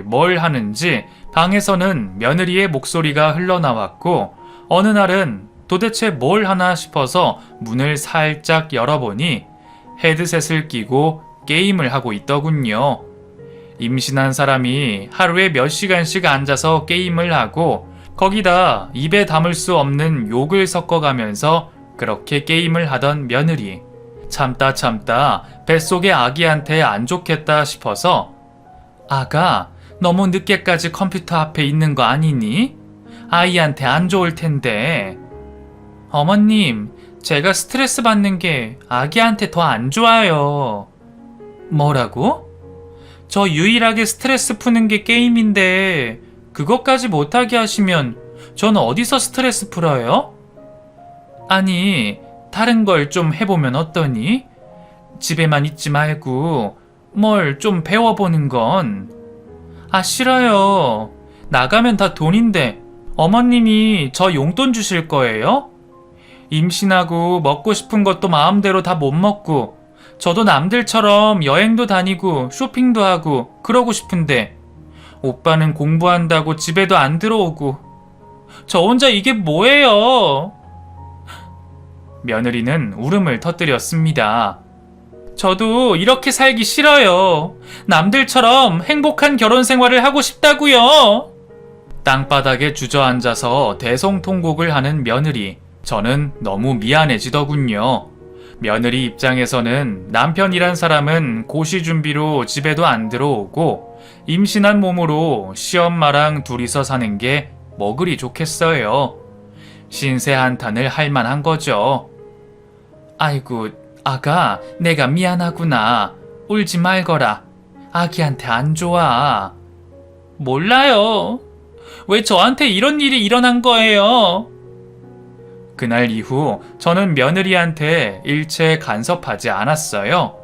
뭘 하는지 방에서는 며느리의 목소리가 흘러나왔고 어느 날은 도대체 뭘 하나 싶어서 문을 살짝 열어보니 헤드셋을 끼고 게임을 하고 있더군요. 임신한 사람이 하루에 몇 시간씩 앉아서 게임을 하고 거기다 입에 담을 수 없는 욕을 섞어가면서 그렇게 게임을 하던 며느리. 참다 뱃속의 아기한테 안 좋겠다 싶어서 아가, 너무 늦게까지 컴퓨터 앞에 있는 거 아니니? 아이한테 안 좋을 텐데. 어머님, 제가 스트레스 받는 게 아기한테 더 안 좋아요. 뭐라고? 저 유일하게 스트레스 푸는 게 게임인데 그것까지 못하게 하시면 전 어디서 스트레스 풀어요? 아니, 다른 걸 좀 해보면 어떠니? 집에만 있지 말고 뭘 좀 배워보는 건. 아, 싫어요. 나가면 다 돈인데 어머님이 저 용돈 주실 거예요? 임신하고 먹고 싶은 것도 마음대로 다 못 먹고 저도 남들처럼 여행도 다니고 쇼핑도 하고 그러고 싶은데 오빠는 공부한다고 집에도 안 들어오고 저 혼자 이게 뭐예요? 며느리는 울음을 터뜨렸습니다. 저도 이렇게 살기 싫어요. 남들처럼 행복한 결혼 생활을 하고 싶다고요. 땅바닥에 주저앉아서 대성통곡을 하는 며느리. 저는 너무 미안해지더군요. 며느리 입장에서는 남편이란 사람은 고시 준비로 집에도 안 들어오고 임신한 몸으로 시엄마랑 둘이서 사는 게 뭐 그리 좋겠어요. 신세 한탄을 할 만한 거죠. 아이고, 아가, 내가 미안하구나. 울지 말거라. 아기한테 안 좋아. 몰라요. 왜 저한테 이런 일이 일어난 거예요? 그날 이후 저는 며느리한테 일체 간섭하지 않았어요.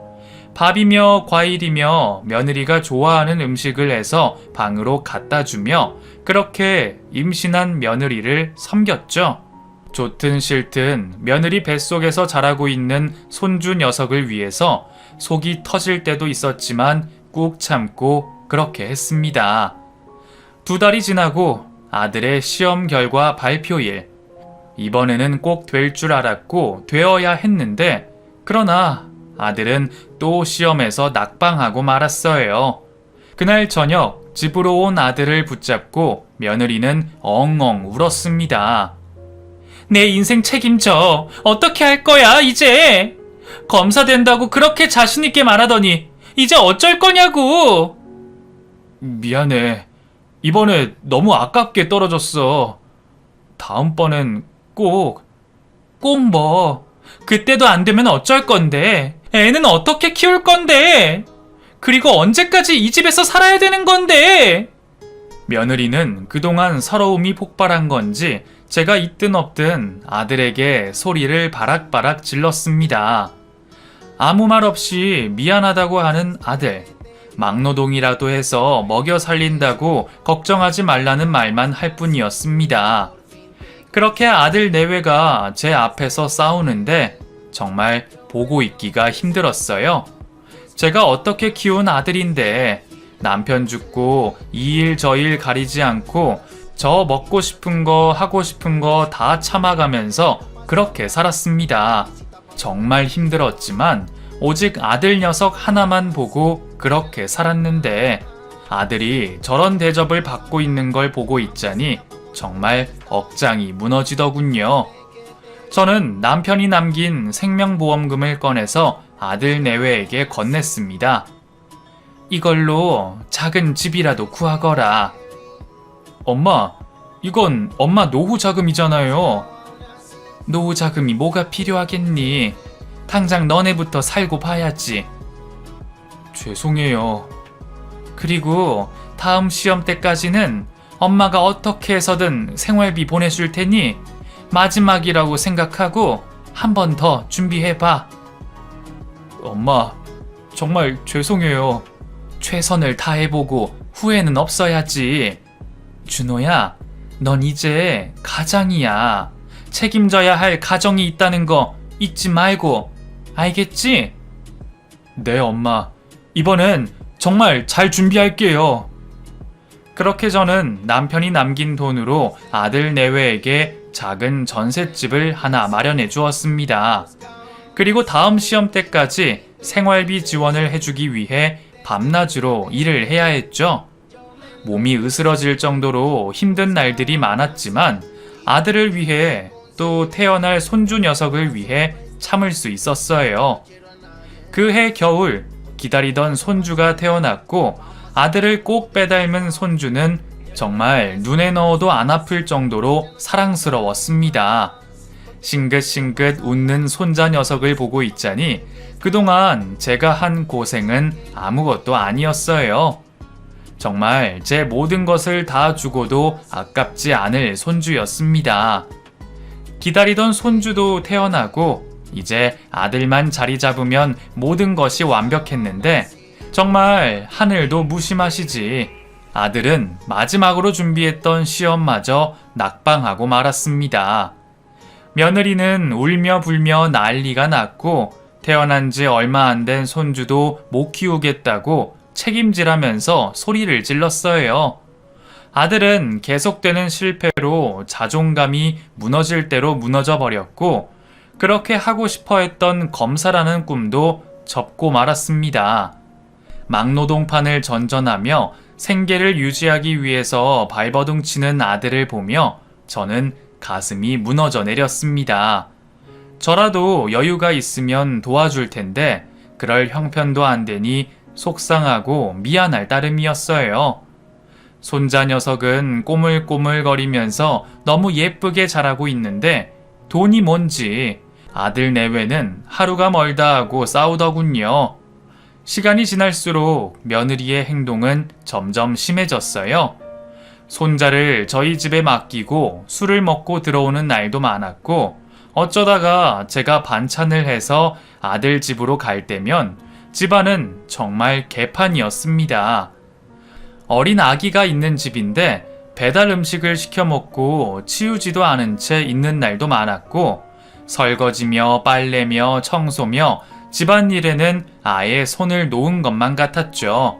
밥이며 과일이며 며느리가 좋아하는 음식을 해서 방으로 갖다 주며 그렇게 임신한 며느리를 섬겼죠. 좋든 싫든 며느리 뱃속에서 자라고 있는 손주 녀석을 위해서 속이 터질 때도 있었지만 꾹 참고 그렇게 했습니다. 2달이 지나고 아들의 시험 결과 발표일. 이번에는 꼭 될 줄 알았고 되어야 했는데 그러나 아들은 또 시험에서 낙방하고 말았어요. 그날 저녁 집으로 온 아들을 붙잡고 며느리는 엉엉 울었습니다. 내 인생 책임져. 어떻게 할 거야, 이제? 검사 된다고 그렇게 자신있게 말하더니 이제 어쩔 거냐고. 미안해. 이번에 너무 아깝게 떨어졌어. 다음번엔 꼭 뭐? 그때도 안 되면 어쩔 건데? 애는 어떻게 키울 건데? 그리고 언제까지 이 집에서 살아야 되는 건데? 며느리는 그동안 서러움이 폭발한 건지 제가 있든 없든 아들에게 소리를 바락바락 질렀습니다. 아무 말 없이 미안하다고 하는 아들. 막노동이라도 해서 먹여 살린다고 걱정하지 말라는 말만 할 뿐이었습니다. 그렇게 아들 내외가 제 앞에서 싸우는데 정말 보고 있기가 힘들었어요. 제가 어떻게 키운 아들인데 남편 죽고 이 일 저 일 가리지 않고 저 먹고 싶은 거 하고 싶은 거 다 참아가면서 그렇게 살았습니다. 정말 힘들었지만 오직 아들 녀석 하나만 보고 그렇게 살았는데 아들이 저런 대접을 받고 있는 걸 보고 있자니 정말 억장이 무너지더군요. 저는 남편이 남긴 생명보험금을 꺼내서 아들 내외에게 건넸습니다. 이걸로 작은 집이라도 구하거라. 엄마, 이건 엄마 노후 자금이잖아요. 노후 자금이 뭐가 필요하겠니? 당장 너네부터 살고 봐야지. 죄송해요. 그리고 다음 시험 때까지는 엄마가 어떻게 해서든 생활비 보내줄 테니 마지막이라고 생각하고 한 번 더 준비해봐. 엄마, 정말 죄송해요. 최선을 다해보고 후회는 없어야지. 준호야, 넌 이제 가장이야. 책임져야 할 가정이 있다는 거 잊지 말고, 알겠지? 네, 엄마. 이번엔 정말 잘 준비할게요. 그렇게 저는 남편이 남긴 돈으로 아들 내외에게 작은 전셋집을 하나 마련해 주었습니다. 그리고 다음 시험 때까지 생활비 지원을 해주기 위해 밤낮으로 일을 해야 했죠. 몸이 으스러질 정도로 힘든 날들이 많았지만 아들을 위해 또 태어날 손주 녀석을 위해 참을 수 있었어요. 그해 겨울 기다리던 손주가 태어났고 아들을 꼭 빼닮은 손주는 정말 눈에 넣어도 안 아플 정도로 사랑스러웠습니다. 싱긋싱긋 웃는 손자 녀석을 보고 있자니 그동안 제가 한 고생은 아무것도 아니었어요. 정말 제 모든 것을 다 주고도 아깝지 않을 손주였습니다. 기다리던 손주도 태어나고 이제 아들만 자리 잡으면 모든 것이 완벽했는데 정말 하늘도 무심하시지. 아들은 마지막으로 준비했던 시험마저 낙방하고 말았습니다. 며느리는 울며 불며 난리가 났고 태어난 지 얼마 안 된 손주도 못 키우겠다고 책임지라면서 소리를 질렀어요. 아들은 계속되는 실패로 자존감이 무너질 대로 무너져 버렸고 그렇게 하고 싶어 했던 검사라는 꿈도 접고 말았습니다. 막노동판을 전전하며 생계를 유지하기 위해서 발버둥 치는 아들을 보며 저는 가슴이 무너져 내렸습니다. 저라도 여유가 있으면 도와줄 텐데 그럴 형편도 안 되니 속상하고 미안할 따름이었어요. 손자 녀석은 꼬물꼬물거리면서 너무 예쁘게 자라고 있는데 돈이 뭔지 아들 내외는 하루가 멀다 하고 싸우더군요. 시간이 지날수록 며느리의 행동은 점점 심해졌어요. 손자를 저희 집에 맡기고 술을 먹고 들어오는 날도 많았고 어쩌다가 제가 반찬을 해서 아들 집으로 갈 때면 집안은 정말 개판이었습니다. 어린 아기가 있는 집인데 배달 음식을 시켜 먹고 치우지도 않은 채 있는 날도 많았고 설거지며 빨래며 청소며 집안일에는 아예 손을 놓은 것만 같았죠.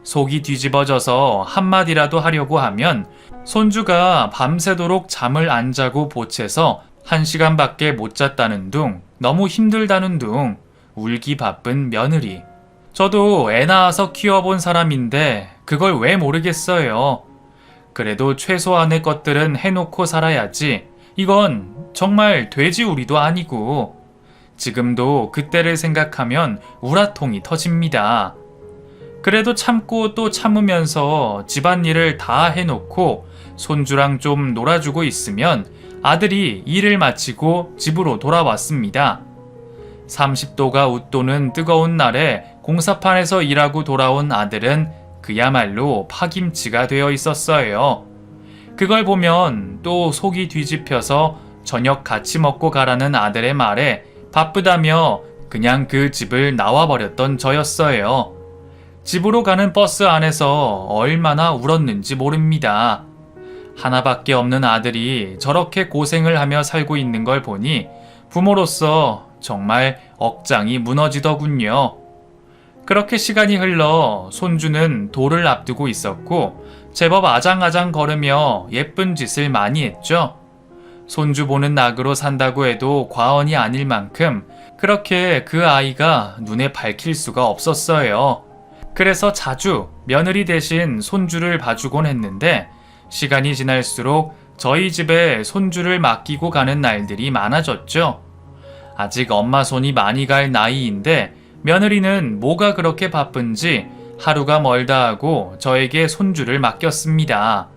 속이 뒤집어져서 한마디라도 하려고 하면 손주가 밤새도록 잠을 안 자고 보채서 1시간밖에 못 잤다는 둥, 너무 힘들다는 둥, 울기 바쁜 며느리. 저도 애 낳아서 키워본 사람인데 그걸 왜 모르겠어요. 그래도 최소한의 것들은 해놓고 살아야지. 이건 정말 돼지우리도 아니고. 지금도 그때를 생각하면 우라통이 터집니다. 그래도 참고 또 참으면서 집안일을 다 해놓고 손주랑 좀 놀아주고 있으면 아들이 일을 마치고 집으로 돌아왔습니다. 30도가 웃도는 뜨거운 날에 공사판에서 일하고 돌아온 아들은 그야말로 파김치가 되어 있었어요. 그걸 보면 또 속이 뒤집혀서 저녁 같이 먹고 가라는 아들의 말에 바쁘다며 그냥 그 집을 나와버렸던 저였어요. 집으로 가는 버스 안에서 얼마나 울었는지 모릅니다. 하나밖에 없는 아들이 저렇게 고생을 하며 살고 있는 걸 보니 부모로서 정말 억장이 무너지더군요. 그렇게 시간이 흘러 손주는 돌을 앞두고 있었고 제법 아장아장 걸으며 예쁜 짓을 많이 했죠. 손주 보는 낙으로 산다고 해도 과언이 아닐 만큼 그렇게 그 아이가 눈에 밝힐 수가 없었어요. 그래서 자주 며느리 대신 손주를 봐주곤 했는데 시간이 지날수록 저희 집에 손주를 맡기고 가는 날들이 많아졌죠. 아직 엄마 손이 많이 갈 나이인데 며느리는 뭐가 그렇게 바쁜지 하루가 멀다 하고 저에게 손주를 맡겼습니다.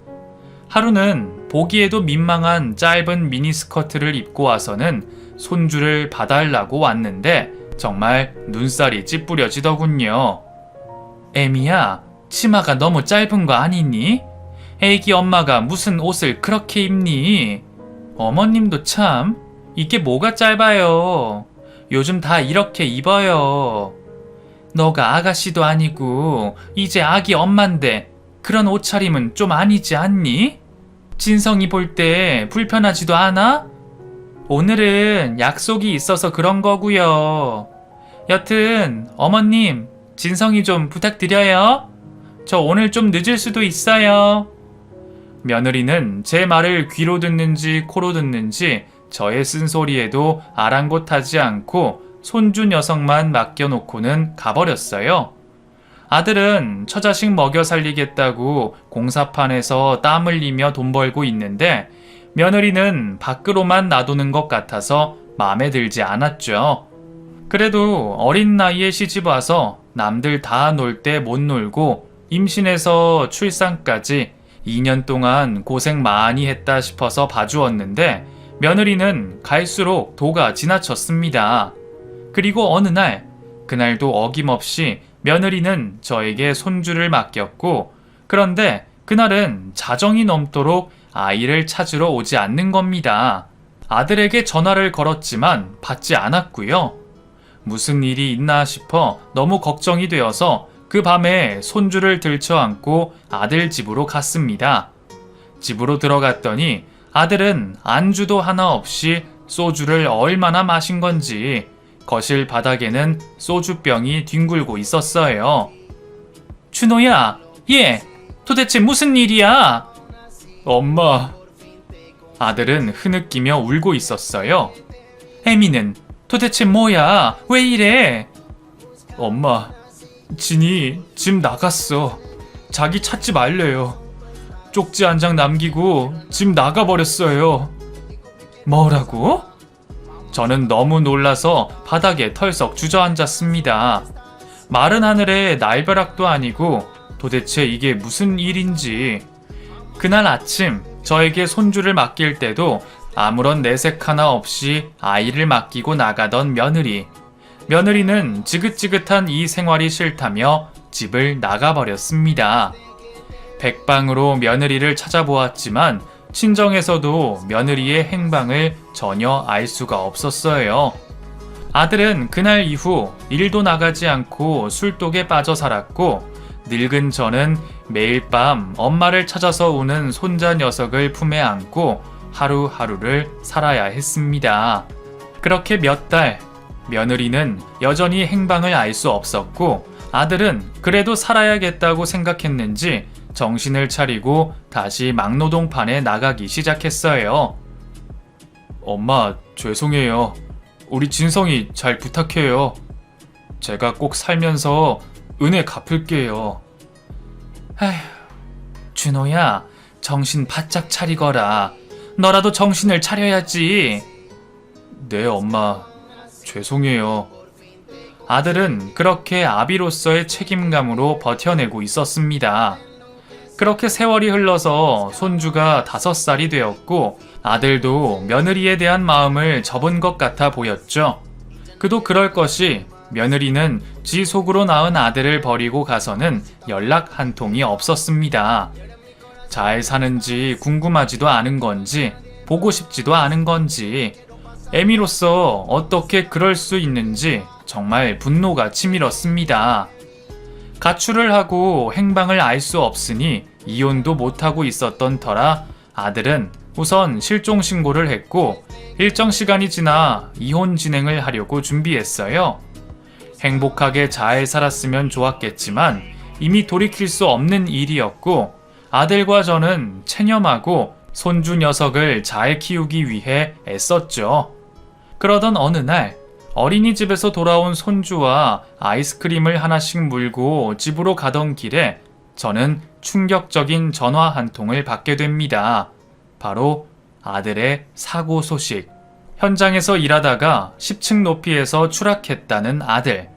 하루는 보기에도 민망한 짧은 미니스커트를 입고 와서는 손주를 봐달라고 왔는데 정말 눈살이 찌푸려지더군요. 애미야, 치마가 너무 짧은 거 아니니? 애기 엄마가 무슨 옷을 그렇게 입니? 어머님도 참, 이게 뭐가 짧아요. 요즘 다 이렇게 입어요. 너가 아가씨도 아니고 이제 아기 엄만데 그런 옷차림은 좀 아니지 않니? 진성이 볼 때 불편하지도 않아? 오늘은 약속이 있어서 그런 거고요. 여튼 어머님, 진성이 좀 부탁드려요. 저 오늘 좀 늦을 수도 있어요. 며느리는 제 말을 귀로 듣는지 코로 듣는지 저의 쓴소리에도 아랑곳하지 않고 손주 녀석만 맡겨놓고는 가버렸어요. 아들은 처자식 먹여 살리겠다고 공사판에서 땀 흘리며 돈 벌고 있는데 며느리는 밖으로만 놔두는 것 같아서 마음에 들지 않았죠. 그래도 어린 나이에 시집 와서 남들 다 놀 때 못 놀고 임신해서 출산까지 2년 동안 고생 많이 했다 싶어서 봐주었는데 며느리는 갈수록 도가 지나쳤습니다. 그리고 어느 날, 그날도 어김없이 며느리는 저에게 손주를 맡겼고, 그런데 그날은 자정이 넘도록 아이를 찾으러 오지 않는 겁니다. 아들에게 전화를 걸었지만 받지 않았고요. 무슨 일이 있나 싶어 너무 걱정이 되어서 그 밤에 손주를 들쳐안고 아들 집으로 갔습니다. 집으로 들어갔더니 아들은 안주도 하나 없이 소주를 얼마나 마신 건지 거실 바닥에는 소주병이 뒹굴고 있었어요. 준호야, 얘 도대체 무슨 일이야? 엄마. 아들은 흐느끼며 울고 있었어요. 애미는 도대체 뭐야? 왜 이래? 엄마, 진이 집 나갔어. 자기 찾지 말래요. 쪽지 한 장 남기고 집 나가버렸어요. 뭐라고? 저는 너무 놀라서 바닥에 털썩 주저앉았습니다. 마른 하늘에 날벼락도 아니고 도대체 이게 무슨 일인지. 그날 아침 저에게 손주를 맡길 때도 아무런 내색 하나 없이 아이를 맡기고 나가던 며느리. 며느리는 지긋지긋한 이 생활이 싫다며 집을 나가버렸습니다. 백방으로 며느리를 찾아보았지만 친정에서도 며느리의 행방을 전혀 알 수가 없었어요. 아들은 그날 이후 일도 나가지 않고 술독에 빠져 살았고, 늙은 저는 매일 밤 엄마를 찾아서 우는 손자 녀석을 품에 안고 하루하루를 살아야 했습니다. 그렇게 몇 달, 며느리는 여전히 행방을 알 수 없었고, 아들은 그래도 살아야겠다고 생각했는지 정신을 차리고 다시 막노동판에 나가기 시작했어요. 엄마, 죄송해요. 우리 진성이 잘 부탁해요. 제가 꼭 살면서 은혜 갚을게요. 아휴, 준호야, 정신 바짝 차리거라. 너라도 정신을 차려야지. 네, 엄마. 죄송해요. 아들은 그렇게 아비로서의 책임감으로 버텨내고 있었습니다. 그렇게 세월이 흘러서 손주가 5살이 되었고 아들도 며느리에 대한 마음을 접은 것 같아 보였죠. 그도 그럴 것이 며느리는 지 속으로 낳은 아들을 버리고 가서는 연락 한 통이 없었습니다. 잘 사는지 궁금하지도 않은 건지 보고 싶지도 않은 건지 애미로서 어떻게 그럴 수 있는지 정말 분노가 치밀었습니다. 가출을 하고 행방을 알 수 없으니 이혼도 못하고 있었던 터라 아들은 우선 실종 신고를 했고 일정 시간이 지나 이혼 진행을 하려고 준비했어요. 행복하게 잘 살았으면 좋았겠지만 이미 돌이킬 수 없는 일이었고 아들과 저는 체념하고 손주 녀석을 잘 키우기 위해 애썼죠. 그러던 어느 날 어린이집에서 돌아온 손주와 아이스크림을 하나씩 물고 집으로 가던 길에 저는 충격적인 전화 한 통을 받게 됩니다. 바로 아들의 사고 소식. 현장에서 일하다가 10층 높이에서 추락했다는 아들.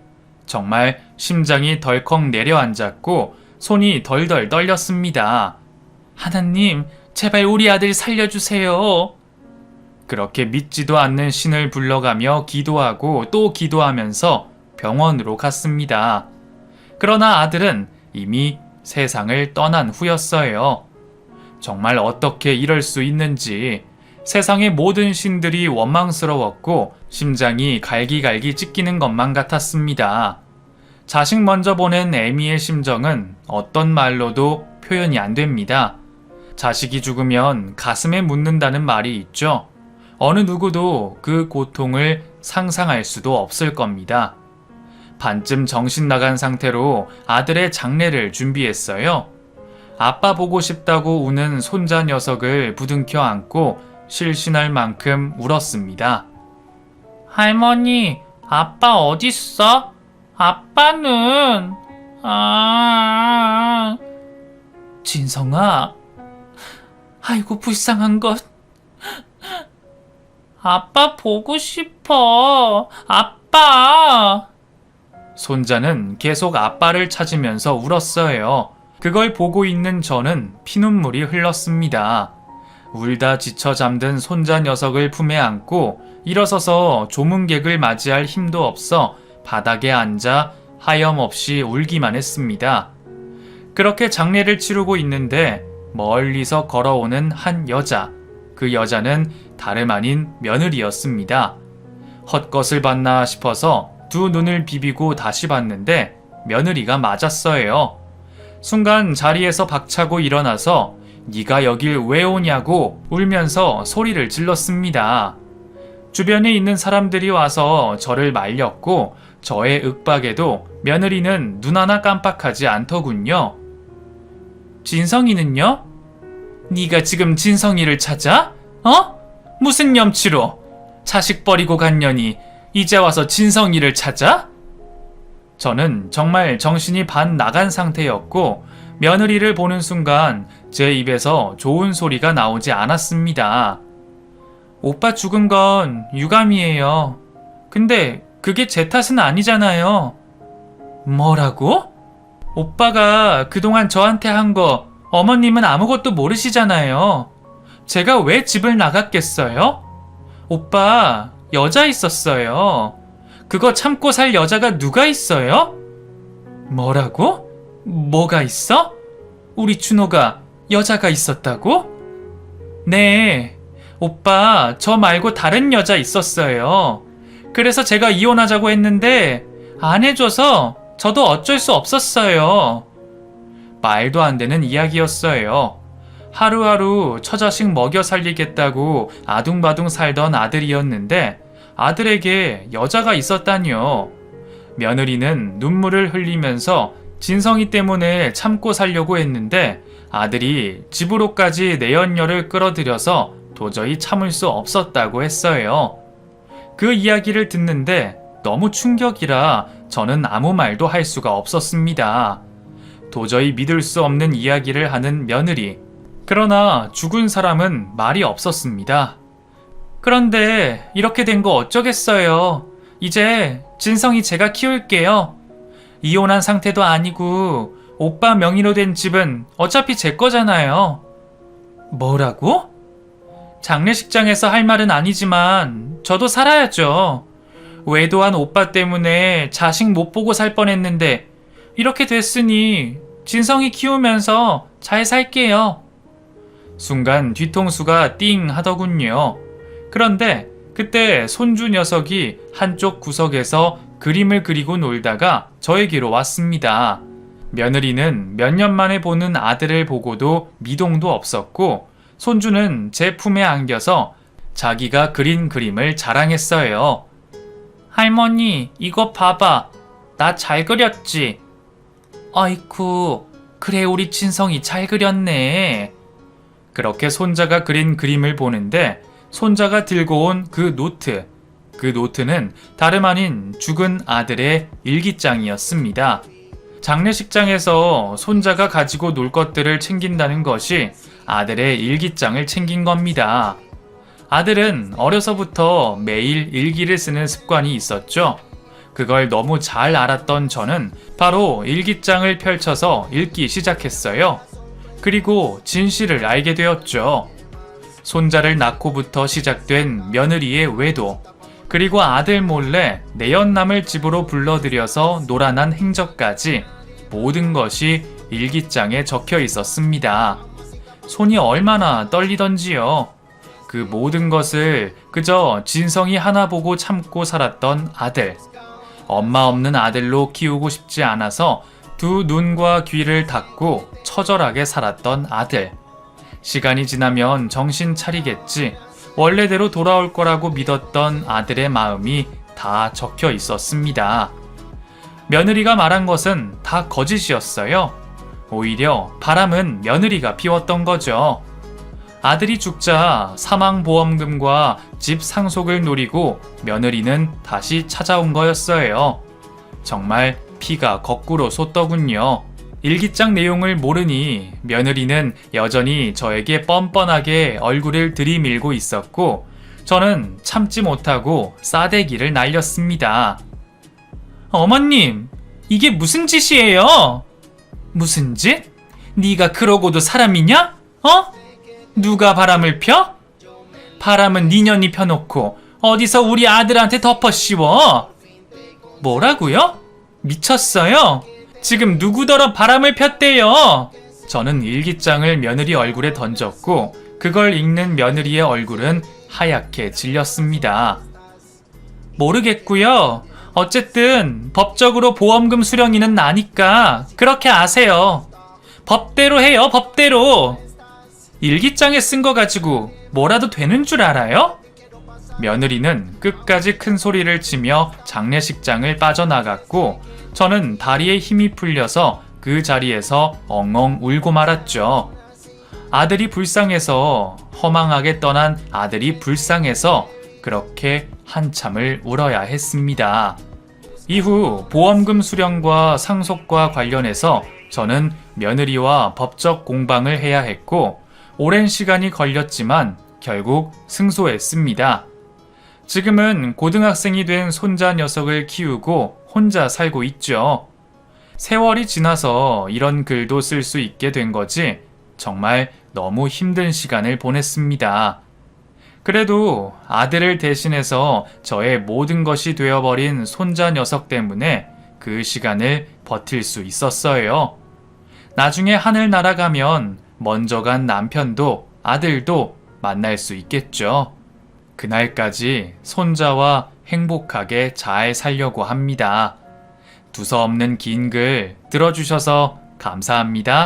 정말 심장이 덜컥 내려앉았고 손이 덜덜 떨렸습니다. 하나님, 제발 우리 아들 살려주세요. 그렇게 믿지도 않는 신을 불러가며 기도하고 또 기도하면서 병원으로 갔습니다. 그러나 아들은 이미 세상을 떠난 후였어요. 정말 어떻게 이럴 수 있는지 세상의 모든 신들이 원망스러웠고 심장이 갈기갈기 찢기는 것만 같았습니다. 자식 먼저 보낸 애미의 심정은 어떤 말로도 표현이 안 됩니다. 자식이 죽으면 가슴에 묻는다는 말이 있죠. 어느 누구도 그 고통을 상상할 수도 없을 겁니다. 반쯤 정신 나간 상태로 아들의 장례를 준비했어요. 아빠 보고 싶다고 우는 손자 녀석을 부둥켜 안고 실신할 만큼 울었습니다. 할머니, 아빠 어딨어? 아빠는... 진성아, 아이고 불쌍한 것. 아빠 보고 싶어. 아빠. 손자는 계속 아빠를 찾으면서 울었어요. 그걸 보고 있는 저는 피눈물이 흘렀습니다. 울다 지쳐 잠든 손자 녀석을 품에 안고 일어서서 조문객을 맞이할 힘도 없어 바닥에 앉아 하염없이 울기만 했습니다. 그렇게 장례를 치르고 있는데 멀리서 걸어오는 한 여자, 그 여자는 다름 아닌 며느리였습니다. 헛것을 봤나 싶어서 두 눈을 비비고 다시 봤는데 며느리가 맞았어요. 순간 자리에서 박차고 일어나서 네가 여길 왜 오냐고 울면서 소리를 질렀습니다. 주변에 있는 사람들이 와서 저를 말렸고 저의 윽박에도 며느리는 눈 하나 깜빡하지 않더군요. 진성이는요? 네가 지금 진성이를 찾아? 무슨 염치로? 자식 버리고 간 년이 이제 와서 진성이를 찾아? 저는 정말 정신이 반 나간 상태였고 며느리를 보는 순간 제 입에서 좋은 소리가 나오지 않았습니다. 오빠 죽은 건 유감이에요. 근데 그게 제 탓은 아니잖아요. 뭐라고? 오빠가 그동안 저한테 한 거 어머님은 아무것도 모르시잖아요. 제가 왜 집을 나갔겠어요? 오빠 여자 있었어요. 그거 참고 살 여자가 누가 있어요? 뭐라고? 뭐가 있어? 우리 준호가 여자가 있었다고? 네, 오빠 저 말고 다른 여자 있었어요. 그래서 제가 이혼하자고 했는데 안 해줘서 저도 어쩔 수 없었어요. 말도 안 되는 이야기였어요. 하루하루 처자식 먹여 살리겠다고 아둥바둥 살던 아들이었는데 아들에게 여자가 있었다니요. 며느리는 눈물을 흘리면서 진성이 때문에 참고 살려고 했는데 아들이 집으로까지 내연녀를 끌어들여서 도저히 참을 수 없었다고 했어요. 그 이야기를 듣는데 너무 충격이라 저는 아무 말도 할 수가 없었습니다. 도저히 믿을 수 없는 이야기를 하는 며느리. 그러나 죽은 사람은 말이 없었습니다. 그런데 이렇게 된 거 어쩌겠어요. 이제 진성이 제가 키울게요. 이혼한 상태도 아니고 오빠 명의로 된 집은 어차피 제 거잖아요. 뭐라고? 장례식장에서 할 말은 아니지만 저도 살아야죠. 외도한 오빠 때문에 자식 못 보고 살 뻔했는데 이렇게 됐으니 진성이 키우면서 잘 살게요. 순간 뒤통수가 띵 하더군요. 그런데 그때 손주 녀석이 한쪽 구석에서 그림을 그리고 놀다가 저에게로 왔습니다. 며느리는 몇 년 만에 보는 아들을 보고도 미동도 없었고 손주는 제 품에 안겨서 자기가 그린 그림을 자랑했어요. 할머니, 이거 봐봐. 나 잘 그렸지? 아이쿠, 그래 우리 친성이 잘 그렸네. 그렇게 손자가 그린 그림을 보는데 손자가 들고 온 그 노트는 다름 아닌 죽은 아들의 일기장이었습니다. 장례식장에서 손자가 가지고 놀 것들을 챙긴다는 것이 아들의 일기장을 챙긴 겁니다. 아들은 어려서부터 매일 일기를 쓰는 습관이 있었죠. 그걸 너무 잘 알았던 저는 바로 일기장을 펼쳐서 읽기 시작했어요. 그리고 진실을 알게 되었죠. 손자를 낳고부터 시작된 며느리의 외도, 그리고 아들 몰래 내연남을 집으로 불러들여서 놀아난 행적까지 모든 것이 일기장에 적혀 있었습니다. 손이 얼마나 떨리던지요. 그 모든 것을 그저 진성이 하나 보고 참고 살았던 아들. 엄마 없는 아들로 키우고 싶지 않아서 두 눈과 귀를 닫고 처절하게 살았던 아들. 시간이 지나면 정신 차리겠지. 원래대로 돌아올 거라고 믿었던 아들의 마음이 다 적혀 있었습니다. 며느리가 말한 것은 다 거짓이었어요. 오히려 바람은 며느리가 피웠던 거죠. 아들이 죽자 사망보험금과 집 상속을 노리고 며느리는 다시 찾아온 거였어요. 정말 피가 거꾸로 솟더군요. 일기장 내용을 모르니 며느리는 여전히 저에게 뻔뻔하게 얼굴을 들이밀고 있었고 저는 참지 못하고 싸대기를 날렸습니다. 어머님, 이게 무슨 짓이에요? 무슨 짓? 네가 그러고도 사람이냐? 누가 바람을 펴? 바람은 네 년이 펴놓고 어디서 우리 아들한테 덮어 씌워? 뭐라고요? 미쳤어요? 지금 누구더러 바람을 폈대요? 저는 일기장을 며느리 얼굴에 던졌고 그걸 읽는 며느리의 얼굴은 하얗게 질렸습니다. 모르겠고요. 어쨌든 법적으로 보험금 수령인은 나니까 그렇게 아세요. 법대로 해요, 법대로. 일기장에 쓴 거 가지고 뭐라도 되는 줄 알아요? 며느리는 끝까지 큰 소리를 치며 장례식장을 빠져나갔고 저는 다리에 힘이 풀려서 그 자리에서 엉엉 울고 말았죠. 아들이 불쌍해서, 허망하게 떠난 아들이 불쌍해서 그렇게 한참을 울어야 했습니다. 이후 보험금 수령과 상속과 관련해서 저는 며느리와 법적 공방을 해야 했고 오랜 시간이 걸렸지만 결국 승소했습니다. 지금은 고등학생이 된 손자 녀석을 키우고 혼자 살고 있죠. 세월이 지나서 이런 글도 쓸 수 있게 된 거지 정말 너무 힘든 시간을 보냈습니다. 그래도 아들을 대신해서 저의 모든 것이 되어버린 손자 녀석 때문에 그 시간을 버틸 수 있었어요. 나중에 하늘 날아가면 먼저 간 남편도 아들도 만날 수 있겠죠. 그날까지 손자와 행복하게 잘 살려고 합니다. 두서없는 긴 글 들어주셔서 감사합니다.